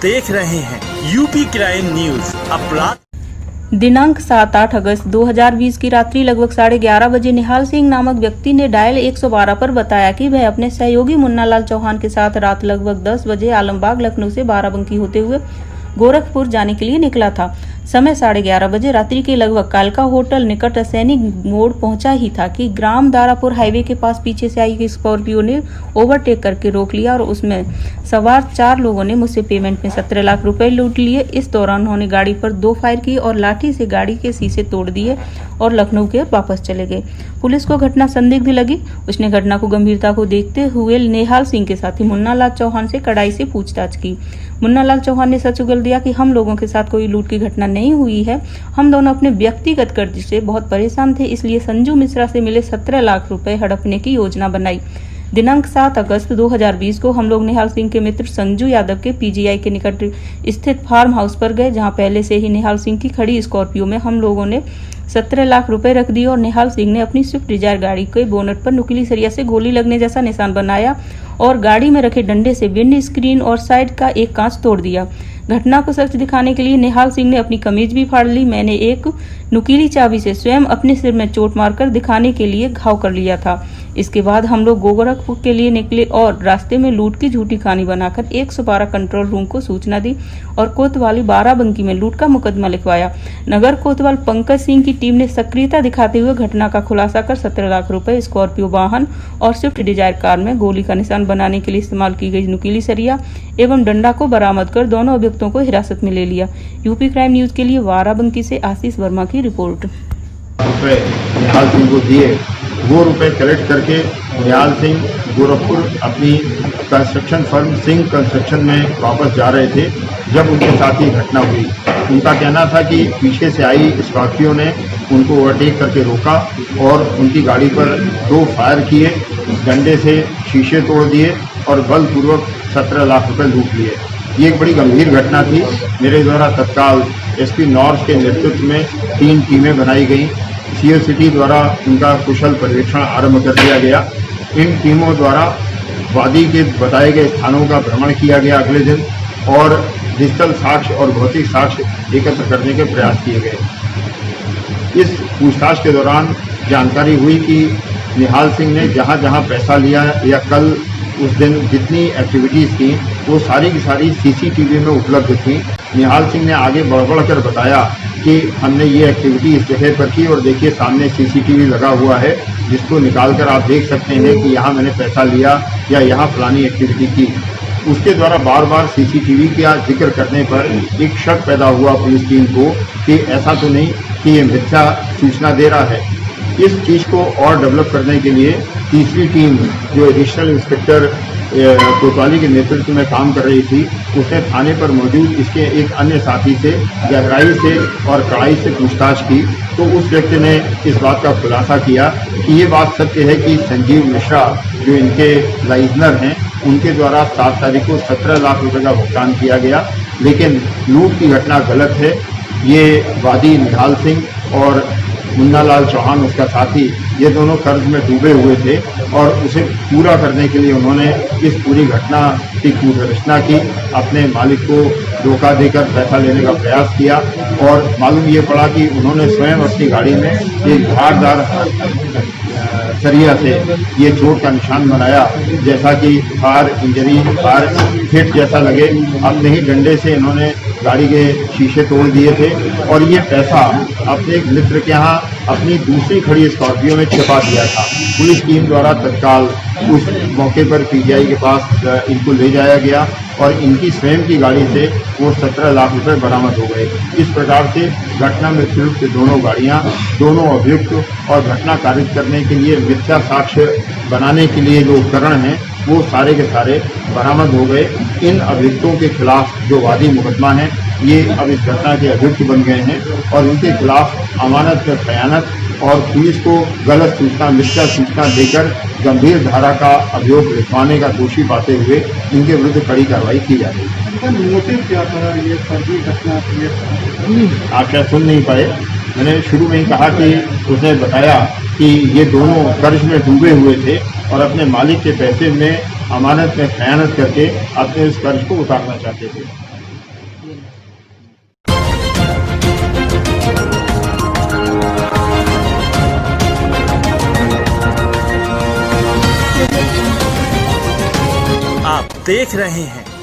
देख रहे हैं यूपी क्राइम न्यूज। अपराध दिनांक 7-8 अगस्त 2020 की रात्रि लगभग 11:30 बजे निहाल सिंह नामक व्यक्ति ने डायल 112 पर बताया कि वह अपने सहयोगी मुन्नालाल चौहान के साथ रात लगभग 10 बजे आलमबाग लखनऊ से बाराबंकी होते हुए गोरखपुर जाने के लिए निकला था। समय 11:30 बजे रात्रि के लगभग कालका होटल निकट सैनिक मोड़ पहुंचा ही था कि ग्राम दारापुर हाईवे के पास पीछे से आई स्कॉर्पियो ने ओवरटेक करके रोक लिया और उसमें सवार 4 लोगों ने मुझसे पेमेंट में 17 लाख रुपए लूट लिए। इस दौरान उन्होंने गाड़ी पर 2 फायर किए और लाठी से गाड़ी के शीशे तोड़ दिए और लखनऊ के वापस चले गए। पुलिस को घटना संदिग्ध लगी। उसने घटना को गंभीरता को देखते हुए निहाल सिंह के साथी मुन्नालाल चौहान से कड़ाई से पूछताछ की। मुन्नालाल चौहान ने सच उगल दिया कि हम लोगों के साथ कोई लूट की घटना नहीं हुई है। हम दोनों अपने व्यक्तिगत कर्ज से बहुत परेशान थे, इसलिए संजू मिश्रा से मिले 17 लाख रुपए हड़पने की योजना बनाई। दिनांक 7 अगस्त 2020 को हम लोग निहाल सिंह के मित्र संजू यादव के पीजीआई के निकट स्थित फार्म हाउस पर गए, जहां पहले से ही निहाल सिंह की खड़ी स्कॉर्पियो में हम लोगों ने 17 लाख रुपए रख दिए और निहाल सिंह ने अपनी स्विफ्ट डिजायर गाड़ी के बोनट पर नुकीली सरिया से गोली लगने जैसा निशान बनाया और गाड़ी में रखे डंडे से विंड स्क्रीन और साइड का एक कांच तोड़ दिया। घटना को सच दिखाने के लिए निहाल सिंह ने अपनी कमीज भी फाड़ ली। मैंने एक नुकीली चाबी से स्वयं अपने सिर में चोट मारकर दिखाने के लिए घाव कर लिया था। इसके बाद हम लोग गोरखपुर के लिए निकले और रास्ते में लूट की झूठी कहानी बनाकर 112 कंट्रोल रूम को सूचना दी और कोतवाली बाराबंकी में लूट का मुकदमा लिखवाया। नगर कोतवाल पंकज सिंह की टीम ने सक्रियता दिखाते हुए घटना का खुलासा कर 17 लाख रुपए स्कॉर्पियो वाहन और स्विफ्ट डिजायर कार में गोली का निशान बनाने के लिए इस्तेमाल की गई नुकीली सरिया एवं डंडा को बरामद कर दोनों अभियुक्तों को हिरासत में ले लिया। यूपी क्राइम न्यूज के लिए बाराबंकी से आशीष वर्मा की रिपोर्ट। रुपए निहाल सिंह को दिए, वो रुपए कलेक्ट करके निहाल सिंह गोरखपुर अपनी कंस्ट्रक्शन फर्म सिंह कंस्ट्रक्शन में वापस जा रहे थे जब उनके साथ ही घटना हुई। उनका कहना था कि पीछे से आई स्कॉर्पियो ने उनको ओवरटेक करके रोका और उनकी गाड़ी पर 2 फायर किए, डंडे से शीशे तोड़ दिए और बलपूर्वक 17 लाख रुपए लूट लिए। ये एक बड़ी गंभीर घटना थी। मेरे द्वारा तत्काल एसपी नॉर्थ के नेतृत्व में 3 टीमें बनाई गई। सीओ सिटी द्वारा उनका कुशल पर्यवेक्षण आरंभ कर दिया गया। इन टीमों द्वारा वादी के बताए गए स्थानों का भ्रमण किया गया अगले दिन और डिजिटल साक्ष्य और भौतिक साक्ष्य एकत्र करने के प्रयास किए गए। इस पूछताछ के दौरान जानकारी हुई कि निहाल सिंह ने जहां जहां पैसा लिया या कल उस दिन जितनी एक्टिविटीज़ की वो सारी की सारी सीसीटीवी में उपलब्ध थी। निहाल सिंह ने आगे बढ़ कर बताया कि हमने ये एक्टिविटी इस जगह पर की और देखिए सामने सीसीटीवी लगा हुआ है जिसको निकाल कर आप देख सकते हैं कि यहाँ मैंने पैसा लिया या यहाँ फलानी एक्टिविटी की। उसके द्वारा बार बार सीसीटीवी का जिक्र करने पर एक शक पैदा हुआ पुलिस टीम को कि ऐसा तो नहीं कि ये मिथ्या सूचना दे रहा है। इस चीज़ को और डेवलप करने के लिए तीसरी टीम जो एडिशनल इंस्पेक्टर कोतवाली के नेतृत्व में काम कर रही थी, उसने थाने पर मौजूद इसके एक अन्य साथी से गहराई से और कड़ाई से पूछताछ की तो उस व्यक्ति ने इस बात का खुलासा किया कि ये बात सत्य है कि संजीव मिश्रा जो इनके लाइजनर हैं उनके द्वारा 7 तारीख को 17 लाख रुपए का भुगतान किया गया, लेकिन लूट की घटना गलत है। ये वादी निहाल सिंह और मुन्नालाल चौहान उसका साथी ये दोनों कर्ज में डूबे हुए थे और उसे पूरा करने के लिए उन्होंने इस पूरी घटना की कूटरचना की, अपने मालिक को धोखा देकर पैसा लेने का प्रयास किया और मालूम ये पड़ा कि उन्होंने स्वयं अपनी गाड़ी में एक धारदार सरिया से ये चोट का निशान बनाया, जैसा कि फायर इंजरी फायर हिट जैसा लगे। अपने ही डंडे से इन्होंने गाड़ी के शीशे तोड़ दिए थे और ये पैसा अपने एक मित्र के यहाँ अपनी दूसरी खड़ी स्कॉर्पियो में छिपा दिया था। पुलिस टीम द्वारा तत्काल उस मौके पर पीजीआई के पास इनको ले जाया गया और इनकी स्वयं की गाड़ी से वो 17 लाख रुपए बरामद हो गए। इस प्रकार से घटना में प्रयुक्त दोनों गाड़ियां, दोनों अभियुक्त और घटना कारित करने के लिए मिथ्या साक्ष्य बनाने के लिए जो उपकरण हैं वो सारे के सारे बरामद हो गए। इन अभियुक्तों के खिलाफ जो वादी मुकदमा है ये अब इस घटना के अभियुक्त बन गए हैं और इनके खिलाफ अमानत में खयानत और पुलिस को गलत सूचना मिथ्या सूचना देकर गंभीर धारा का अभियोग लिखवाने का दोषी पाते हुए इनके विरुद्ध कड़ी कार्रवाई की जा रही है। मोटिव क्या था ये फर्जी घटना? आप शायद सुन नहीं पाए, मैंने शुरू में ही कहा कि उसने बताया कि ये दोनों कर्ज में डूबे हुए थे और अपने मालिक के पैसे में अमानत में खयानत करके अपने उस कर्ज को उतारना चाहते थे। देख रहे हैं